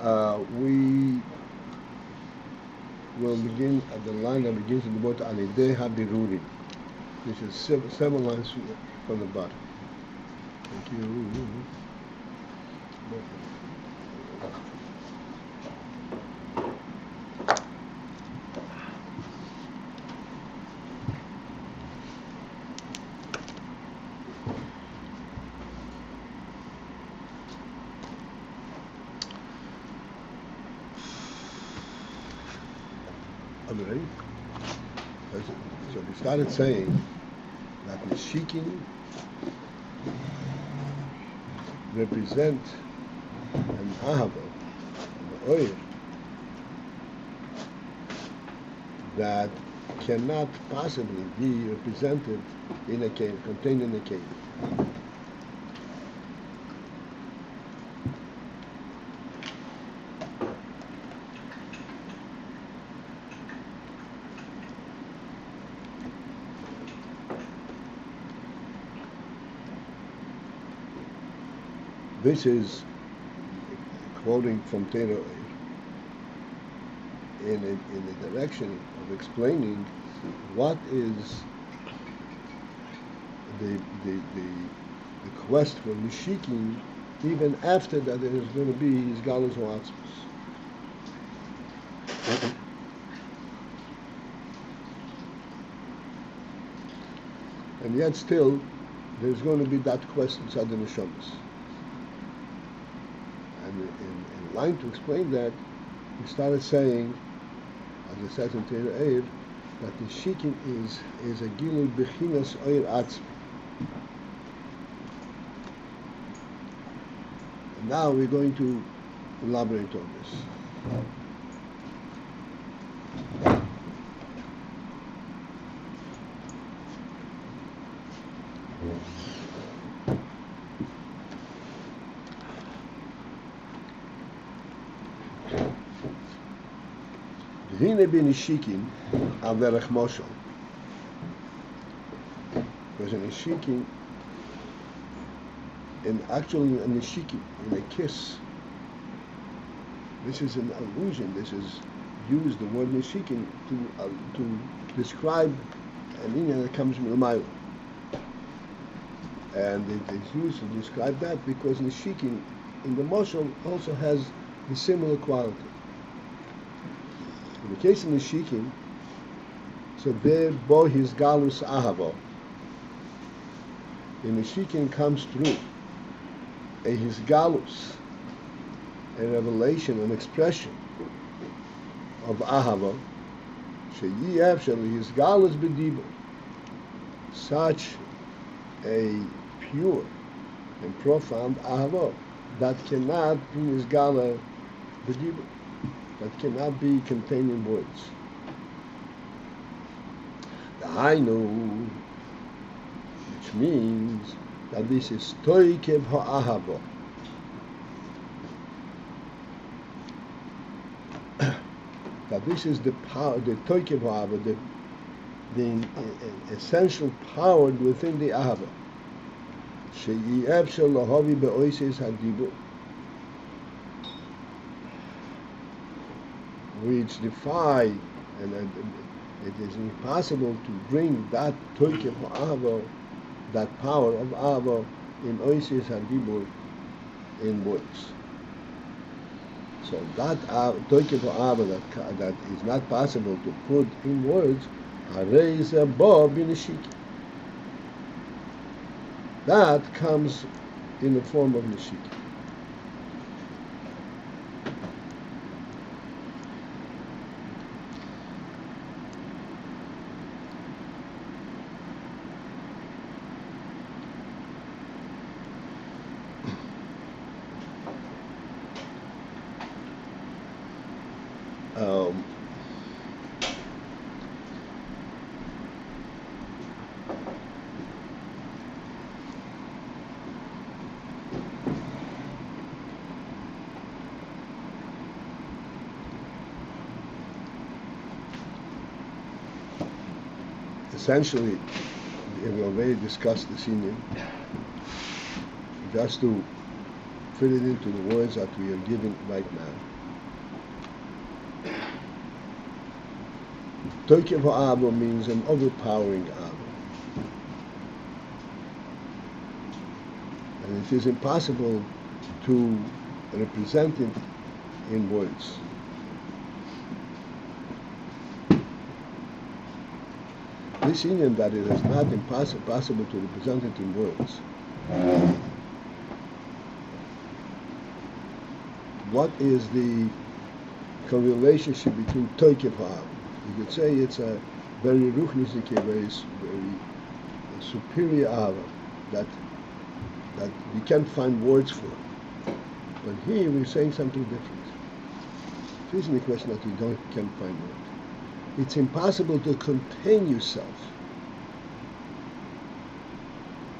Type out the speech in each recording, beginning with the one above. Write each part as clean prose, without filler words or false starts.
We will begin at the line that begins with the word yiday habirurim. This is seven lines from the bottom. Thank you. So we started saying that the Nishikin represent an ahava, an oil, that cannot possibly be represented in a keli, contained in a keli. This is quoting from Torah in the direction of explaining what is the quest for Nishikin, even after that there is going to be his galus or atzmus. And yet still there's going to be that quest inside the neshamas. And in line to explain that, we started saying, as it says in Torah, that the Nishikin is a gilui bechinas oir atzmi. And now we're going to elaborate on this. Hine bin Nishikin averech moshel. Because a Nishikin, and actually a Nishikin, in a kiss, this is an allusion. This is used, the word Nishikin, to describe an inyan that comes from the Milo. And it is used to describe that because Nishikin in the moshel also has the similar quality. In the case of Nishikin, so there bo his galus ahava. The Nishikin comes through his galus, a revelation, an expression of ahava. Sheyi actually his galus b'dibur, such a pure and profound ahava that cannot be his gala b'dibur, that cannot be contained in words. The Hainu, which means that this is toikev ha'ahava, that this is the power, the toikev ha'ahava, the essential power within the ahava. Sheyi efshel lahavi be'oises hadibur, which defy, and it is impossible to bring that toikev ha'ahava, that power of ahava, in oises hadibur, in words. So that toikev ha'ahava that is not possible to put in words, harei ze bo b'nishikin. That comes in the form of nishikin. Essentially, we already discussed this inyan. Just to fit it into the words that we are giving right now. Toikev ha'ava means an overpowering ava. And it is impossible to represent it in words. This Indian that it is not possible to represent it in words. What is the correlationship between Toikev ha'ava? You could say it's a very ruchnisike, very superior ava that we can't find words for. But here we're saying something different. It isn't a question that you can't find words. It's impossible to contain yourself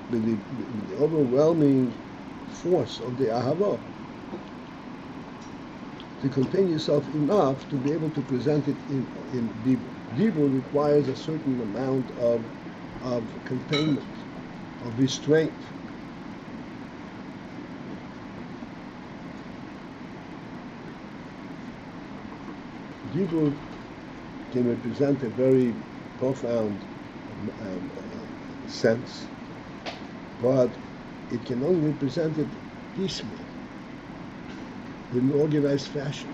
with the overwhelming force of the ahava. To contain yourself enough to be able to present it in dibur. Dibur requires a certain amount of containment, of restraint. Dibur can represent a very profound sense, but it can only represent it piecemeal, in an organized fashion.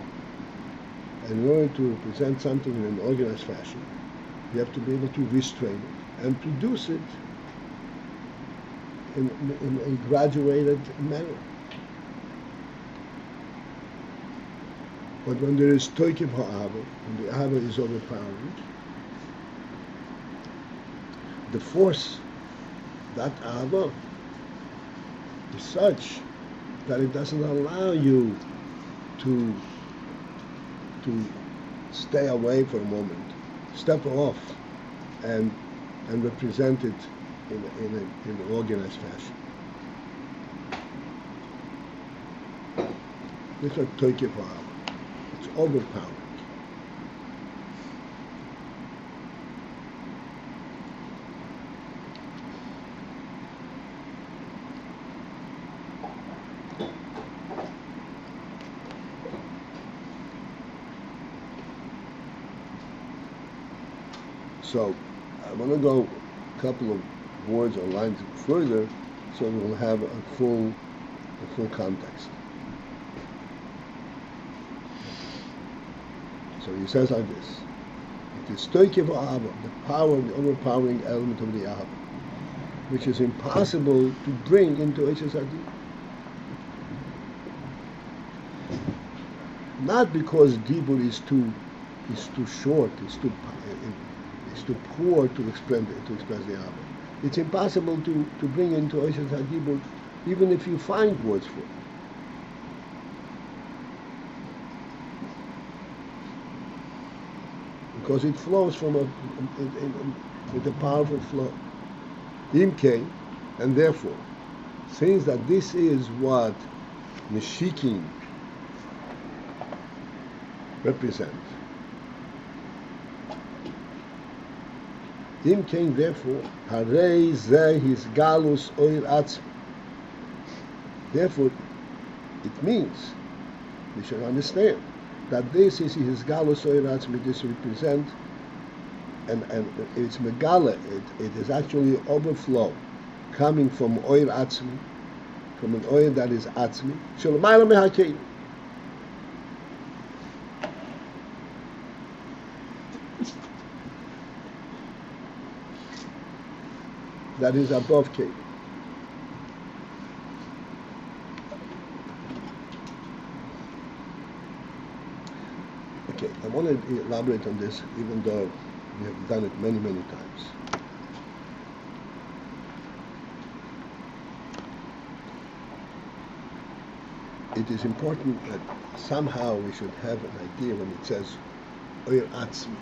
And in order to represent something in an organized fashion, you have to be able to restrain it and produce it in a graduated manner. But when there is toikev ha'ava, when the ahava is overpowering, the force, that ahava, is such that it doesn't allow you to stay away for a moment, step off, and represent it in an organized fashion. It's not toikev ha'ava. It's overpowering. So I want to go a couple of words or lines further so we'll have a full context. So he says like this: it is toikev ha'ava, the power, the overpowering element of the ahava, which is impossible to bring into Chassidus. Not because dibur is too short, it's too poor to express the ahava. It's impossible to bring into Chassidus even if you find words for it. Because it flows from with a powerful flow. Imke, and therefore, since that this is what Neshikim represent, Imke, therefore, Harei Zeh his galus oir atzmi. Therefore, it means, we should understand, that this is his galus oir atzmi, this represent, and it's megala, it is actually overflow, coming from oir atzmi, from an oil that is atzmi, shelamayla mehakeli. That is above keli. Okay, I want to elaborate on this, even though we have done it many, many times. It is important that somehow we should have an idea when it says oir atzmi.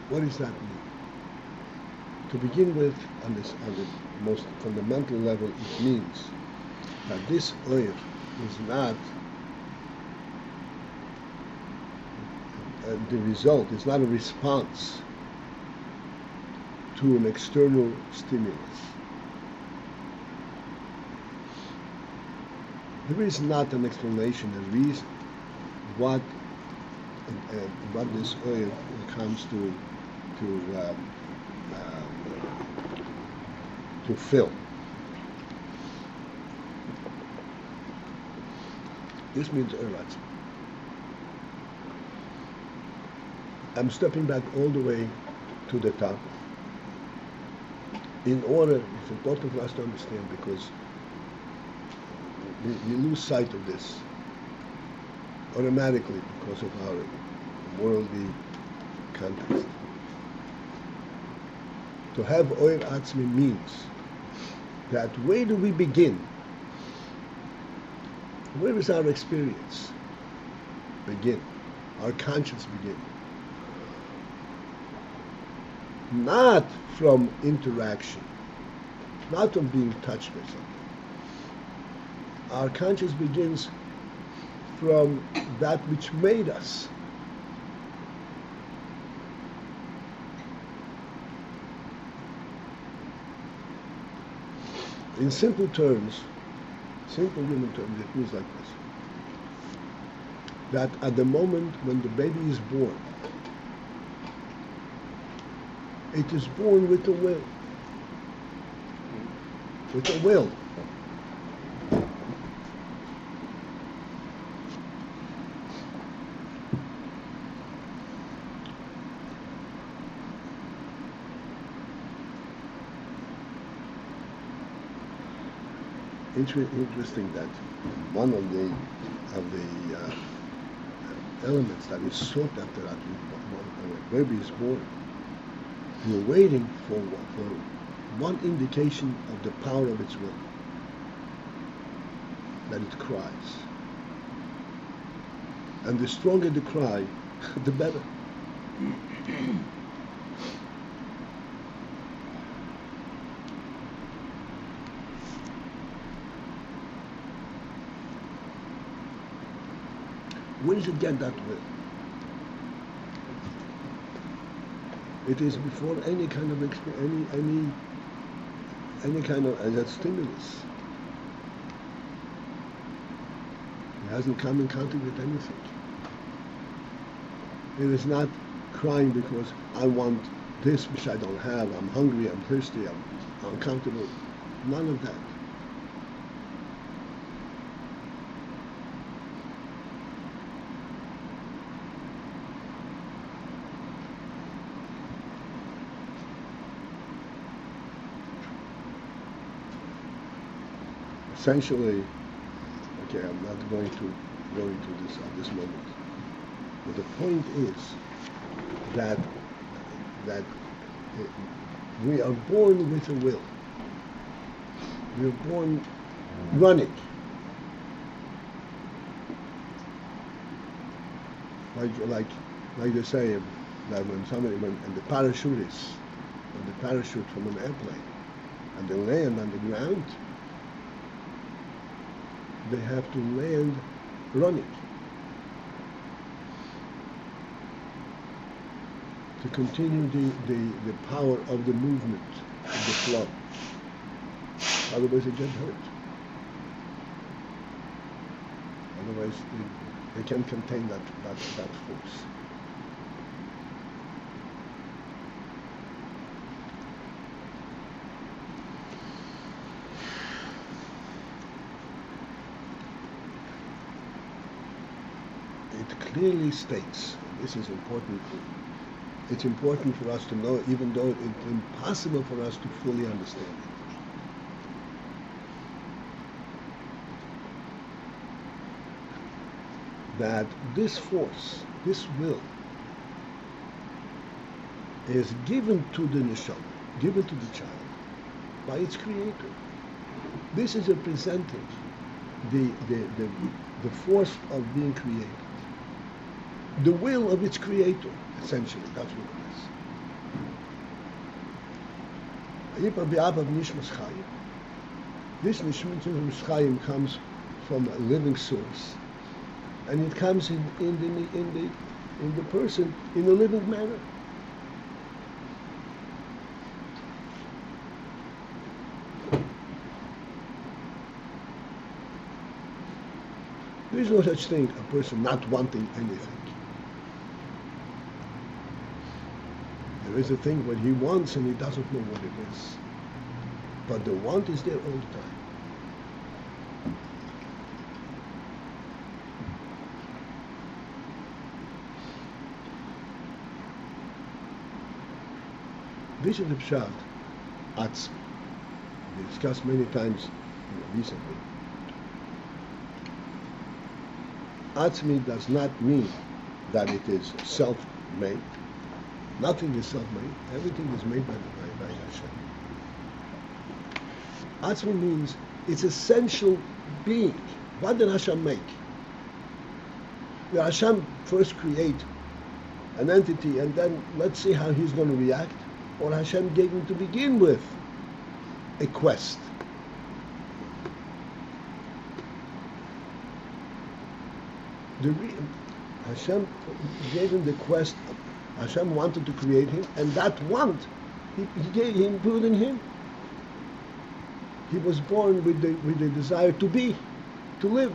What does that mean? To begin with, on the most fundamental level, it means that this oir is not the result, it's not a response to an external stimulus. There is not an explanation, a reason, what what this oil comes to to fill. This means oil atzmi. I'm stepping back all the way to the top in order, it's important for us to understand because we lose sight of this automatically because of our worldly context. To have oil atzmi means that where do we begin? Where is our experience begin? Our conscience begin? Not from interaction, not from being touched by something. Our conscience begins from that which made us. In simple terms, simple human terms, it means like this. That at the moment when the baby is born, it is born with a will. With a will. Interesting that one of the elements that is sought after that when a baby is born, you're waiting for one indication of the power of its will, that it cries. And the stronger the cry, the better. Where does it get that will? It is before any kind of any kind of that stimulus. It hasn't come in contact with anything. It is not crying because I want this which I don't have. I'm hungry. I'm thirsty. I'm uncomfortable. None of that. Essentially, okay, I'm not going to go into this at this moment, but the point is that we are born with a will. We are born running. Like they say that when the parachutists, when they parachute from an airplane and they land on the ground, they have to land running to continue the power of the movement, of the flow. Otherwise they get hurt. Otherwise they can't contain that force. It clearly states, this is important, it's important for us to know, even though it's impossible for us to fully understand it. That this force, this will, is given to the neshama, given to the child, by its creator. This is representing the force of being created. The will of its creator, essentially, that's what it is. This nishmas chayim comes from a living source, and it comes in the person in a living manner. There is no such thing, a person not wanting anything. There is a thing what he wants and he doesn't know what it is. But the want is there all the time. This is the pshat, atzmi. We discussed many times recently. Atzmi does not mean that it is self-made. Nothing is self-made. Everything is made by Hashem. Atzmi means it's essential being. What did Hashem make? Did Hashem first create an entity and then let's see how he's going to react? Or Hashem gave him to begin with a quest. Hashem gave him the quest. Hashem wanted to create him, and that want, he gave him, put in him. He was born with the desire to be, to live.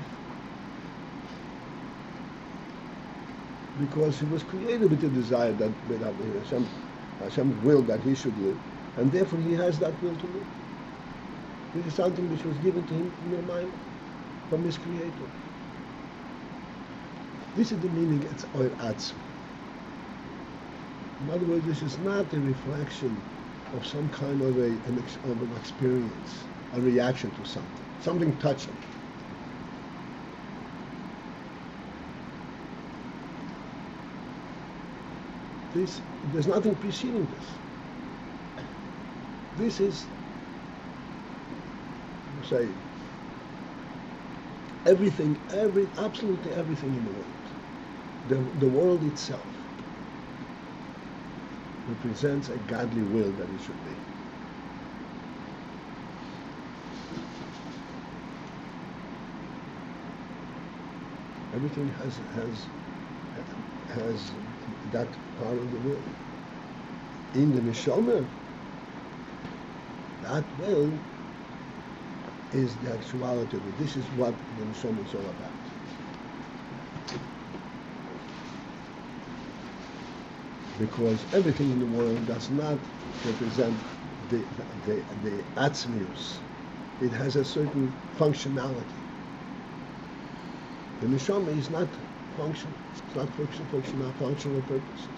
Because he was created with the desire that Hashem willed that he should live, and therefore he has that will to live. This is something which was given to him in your mind from his Creator. This is the meaning, it's oil atzmi. In other words, this is not a reflection of some kind of an experience, a reaction to something touching. There's nothing preceding this. This is, say, absolutely everything in the world. The world itself represents a godly will that it should be. Everything has that part of the will. In the neshama, that will is the actuality of it. This is what the neshama is all about. Because everything in the world does not represent the atzmius. It has a certain functionality. The neshama is not functional. It's not functional purposes.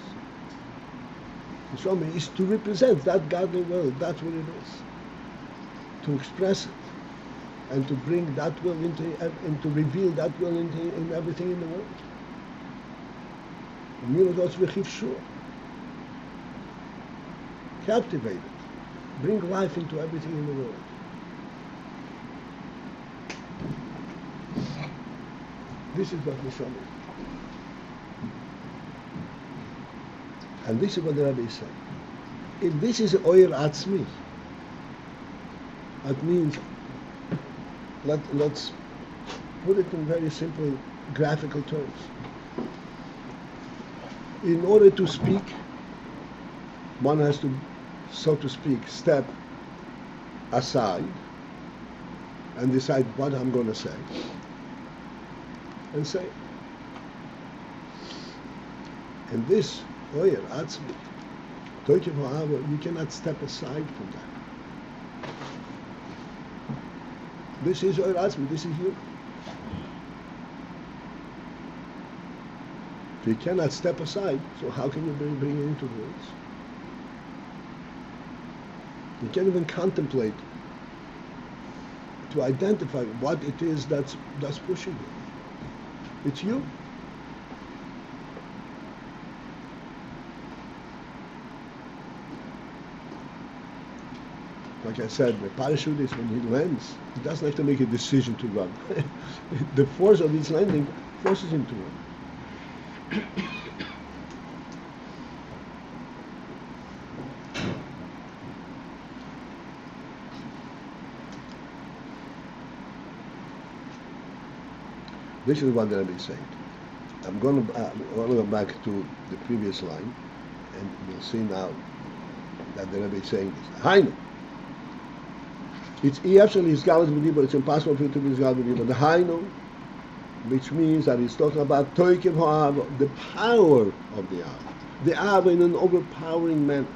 The neshama is to represent that godly world. That's what it is. To express it and to bring that will into and to reveal that will in everything in the world. Captivate it. Bring life into everything in the world. This is what neshama is. And this is what the Rabbi said. If this is oyer atzmi, that means, let's put it in very simple graphical terms. In order to speak, one has to, so to speak, step aside and decide what I'm going to say. And say. And this, oyer, atzmi, you cannot step aside from that. This is oyer atzmi, this is you. If you cannot step aside, so how can you bring it into words? You can't even contemplate to identify what it is that's pushing you. It's you. Like I said, the parachutist, when he lands, he doesn't have to make a decision to run. The force of his landing forces him to run. This is what the Rebbe is saying. I'm going to go back to the previous line, and we'll see now that the Rebbe is saying this. Hainu. It's it's impossible for it to be the Hainu, which means that he's talking about the power of the Av. the Ava in an overpowering manner.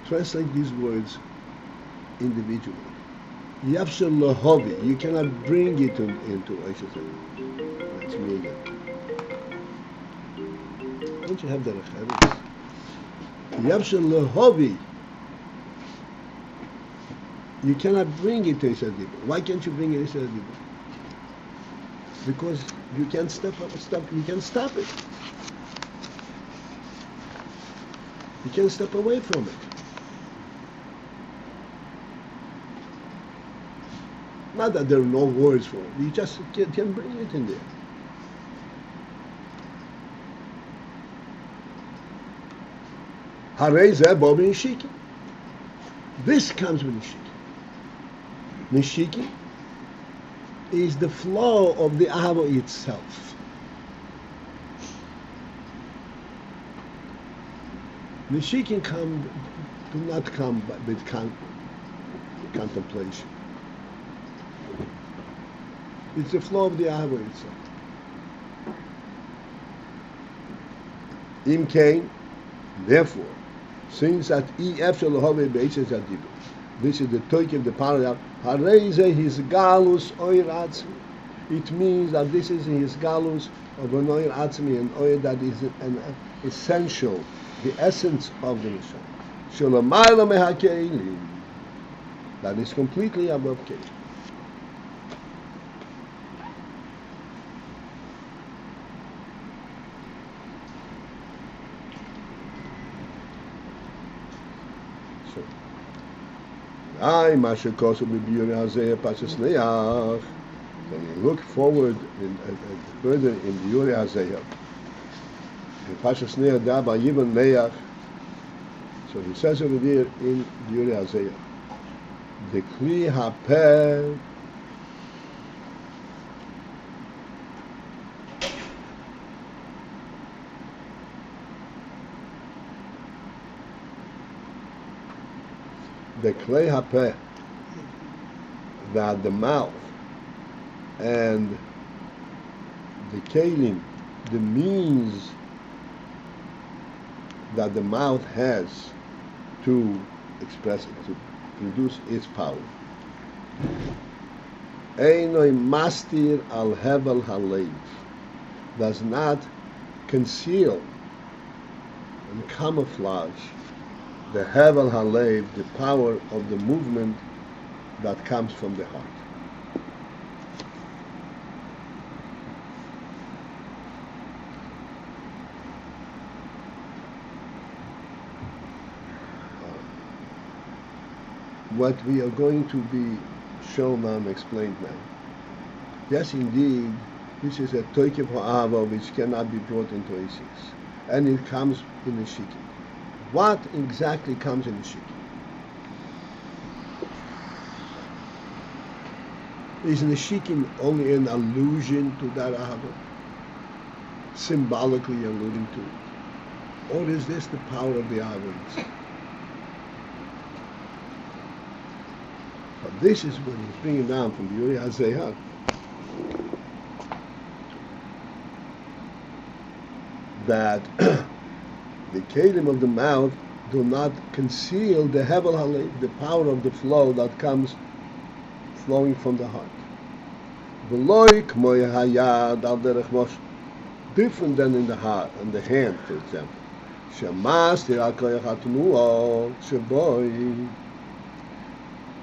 Translate these words individually. Yafshel lahavi, you cannot bring it into Oishes Adibur. That's me again. Don't you have that Chassidus? Yafshel lahavi, you cannot bring it to Oishes Adibur. Why can't you bring it to Oishes Adibur? Because you can't you can't stop it. You can't step away from it. Not that there are no words for it. You just can't bring it in there. Nishiki. This comes with Nishiki. Nishiki is the flow of the Ahava itself. Nishiki do not come with contemplation. It's the flow of the Ahava itself. Im Kain, therefore, since that this is the Toik of the paragraph, his galus oir atzmi. It means that this is his galus of an oir atzmi, an oir that is an essential, the essence of the Nishama. Shalamayla meha keli. That is completely above keli. When you look forward further in the Yuri Hazayah, in Pashas Neach Daba Yivan Neach, so he says over there in Yuri Hazayah, the keli hapeh the keli hapeh, that the mouth and the kelim, the means that the mouth has to express it, to produce its power. Einoi mastir al hevel halev, does not conceal and camouflage the hevel halev, the power of the movement that comes from the heart. What we are going to be shown now and explained now. Yes, indeed, this is a toikev ha'ava which cannot be brought into Isis, and it comes in a shiki. What exactly comes in a shiki? Is Nishikin only an allusion to that ahava, symbolically alluding to it, or is this the power of the ahava itself? But this is what he's bringing down from the Yuri Hazayah. That the kelim of the mouth do not conceal the hevel halev, the power of the flow that comes flowing from the heart. Different than in the heart, and the hand, for example.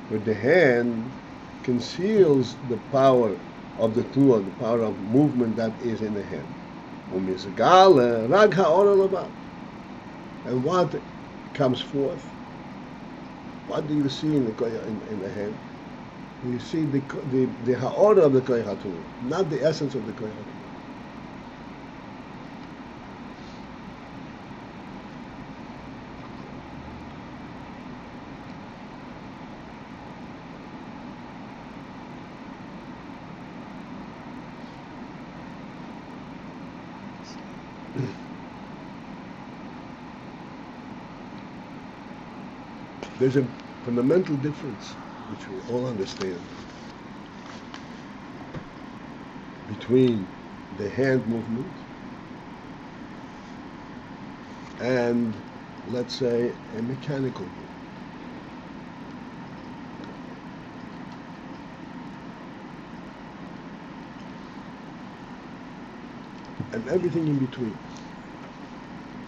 Where the hand conceals the power of the tnuah, the power of movement that is in the hand. And what comes forth? What do you see in the hand? You see the ha'orah of the koyach ha'tnuah, not the essence of the koyach ha'tnuah. There's a fundamental difference, which we all understand, between the hand movement and, let's say, a mechanical movement. And everything in between,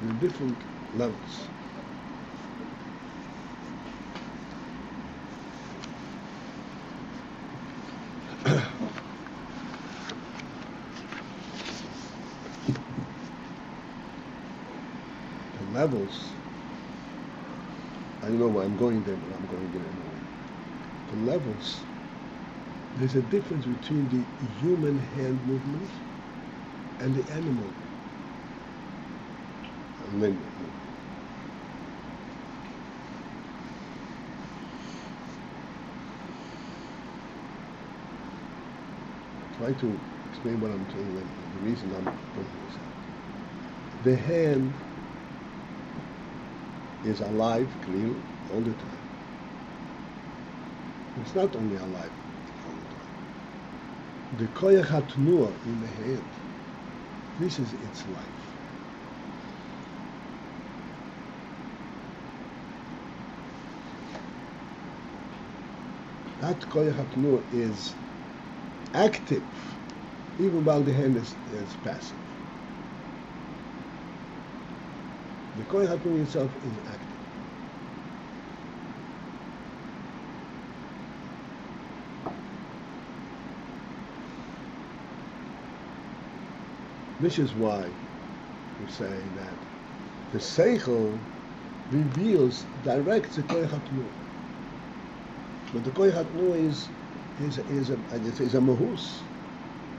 the different levels. The levels, I don't know why I'm going there, but I'm going there anyway. The levels, there's a difference between the human hand movement and the animal limb movement. Try to explain what I'm saying, the reason I'm pointing this out. The hand is alive, clearly, all the time. It's not only alive all the time. The koyach hatnuah in the hand, this is its life. That koyach hatnuah is active, even while the hand is passive. The koyach hatnuah itself is active. This is why we say that the seichel reveals, directs the koyach hatnuah. But the koyach hatnuah is a mahus,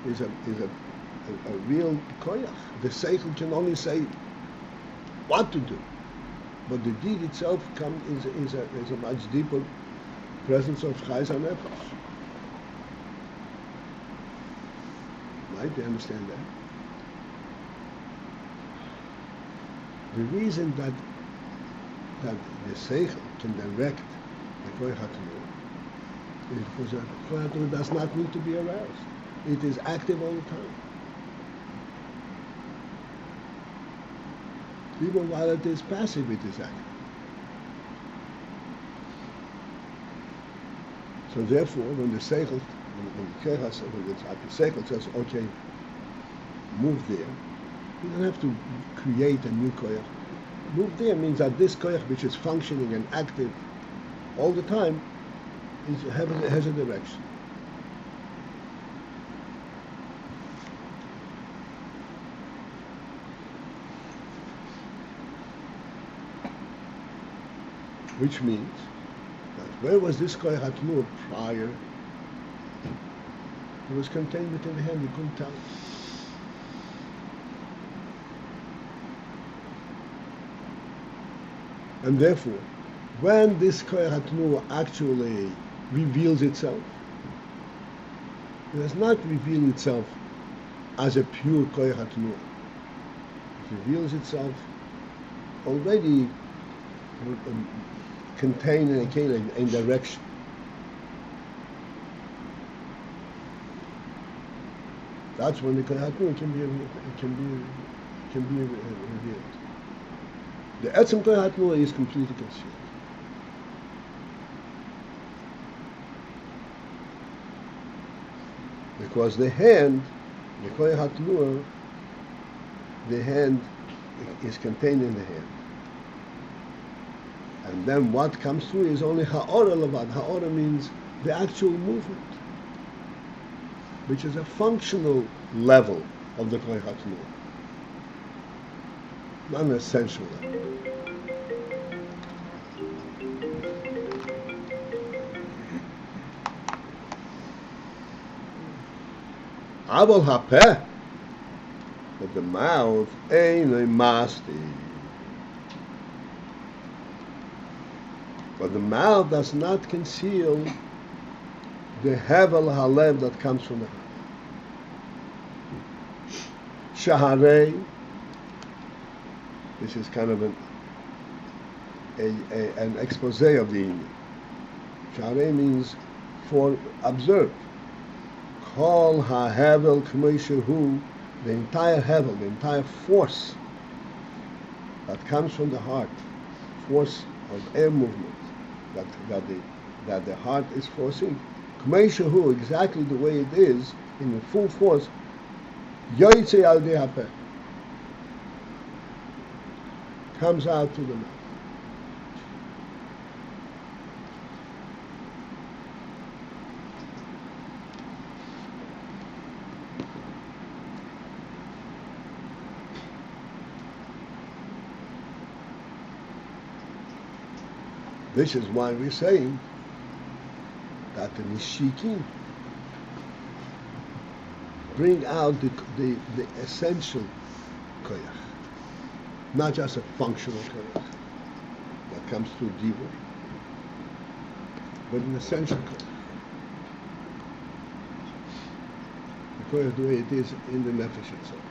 is a real koyach. The seichel can only say what to do, but the deed itself is a much deeper presence of chayes hanefesh. Right? Do you understand that? The reason that the seichel can direct the koyach hatnuah is because the koyach hatnuah does not need to be aroused. It is active all the time. Even while it is passive, it is active. So therefore, when the seichel, when the seichel says, okay, move there, you don't have to create a new koyach. Move there means that this koyach, which is functioning and active all the time, has a direction. Which means that where was this koyach hatnuah prior? It was contained within the hand, you couldn't tell. And therefore, when this koyach hatnuah actually reveals itself, it does not reveal itself as a pure koyach hatnuah. It reveals itself already contained in a keli, in direction. That's when the koyach hatnuah can be revealed. The atzmi koyach hatnuah is completely concealed. Because the hand, the koyach hatnuah, the hand is contained in the hand. And then what comes through is only ha'ora levad. Ha'ora means the actual movement, which is a functional level of the koyach hatnuah, not an essential level. Aval hapeh, but the mouth ain't a masti. But the mouth does not conceal the hevel halev that comes from the heart. Shaharei, this is kind of an expose of the Indian. Shaharei means for observe. Kol ha-hevel k'moshehu, the entire hevel, the entire force that comes from the heart, force of air movement, that the heart is forcing, k'moshehu, exactly the way it is, in the full force, yoytze al hapeh, comes out to the mouth. This is why we're saying that the nishikim bring out the essential koyach, not just a functional koyach that comes through divur, but an essential koyach. The koyach the way it is in the nefesh itself.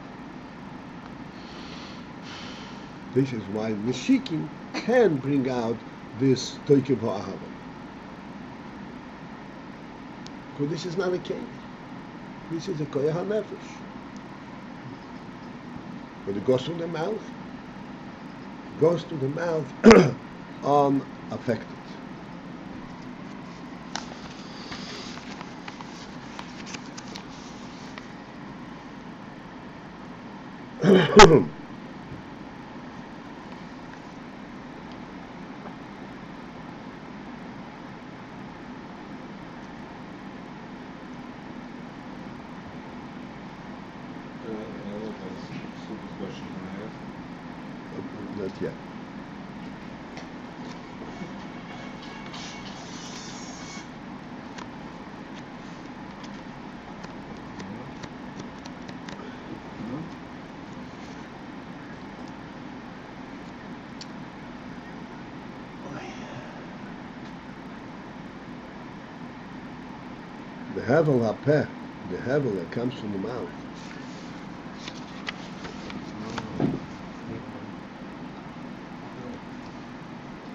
This is why nishikim can bring out this toikev ha'ahava. Because this is not a keli. This is a koyach ha'nefesh. But it goes to the mouth. Goes to the mouth unaffected. Not yet. The hevel hapeh, the hevel that comes from the mouth,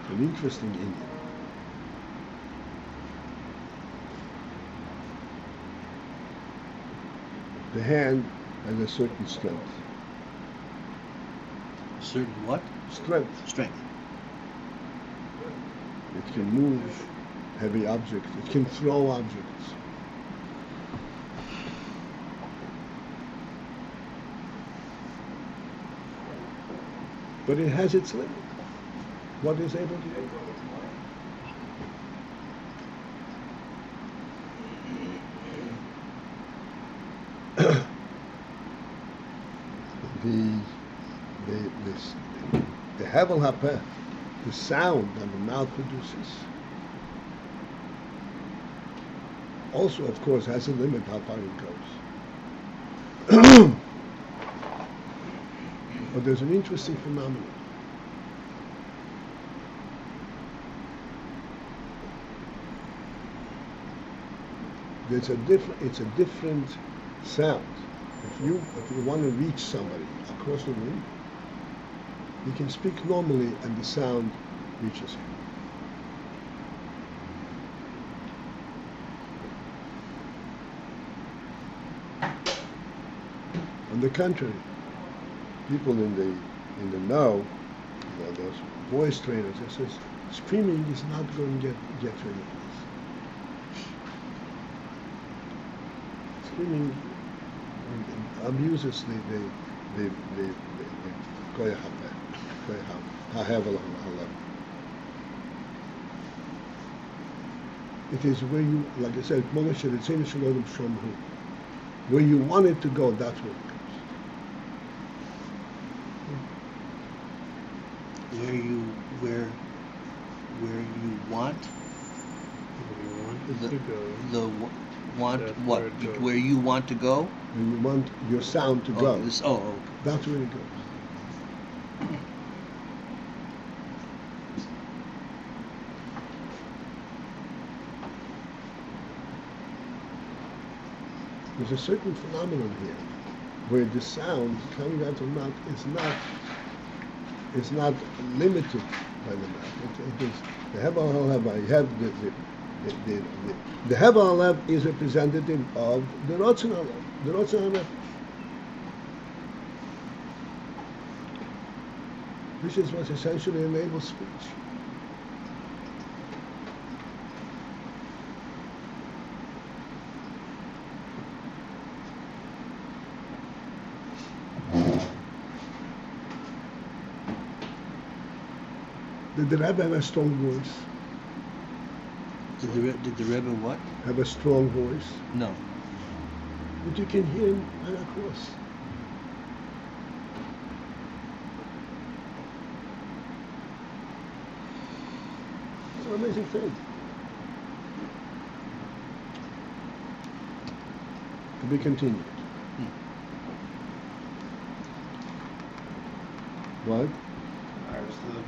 an interesting Indian. The hand has a certain strength. Certain what? Strength. Strength. It can move heavy objects. It can throw objects. But it has its limit. What is able to do? The hevel hapeh, the sound that the mouth produces, also, of course, has a limit how far it goes. But there's an interesting phenomenon. It's a different sound. If you want to reach somebody across the room, you can speak normally and the sound reaches him. On the contrary, people in the know, those voice trainers, they says screaming is not going to get you any place. Screaming abuses the koyach ha'hevel ha'alev. It is where you, like I said, where you want it to go, that's where it goes. Where you want it to go. Want That's what? where it goes. Where you want to go? Where you want your sound to go, Okay. that's where it goes. There's a certain phenomenon here where the sound coming out of the mouth is not limited by the mouth. It is the hevel ha'lev. You have The Heva Alev is representative of the Ratzon Alev, the Ratzon Alev. This is what essentially enables speech. Did the Rebbe have a strong voice? Did the Rebbe what? Have a strong voice? No. But you can hear him right across. It's an amazing thing. To be continued. What? Understood.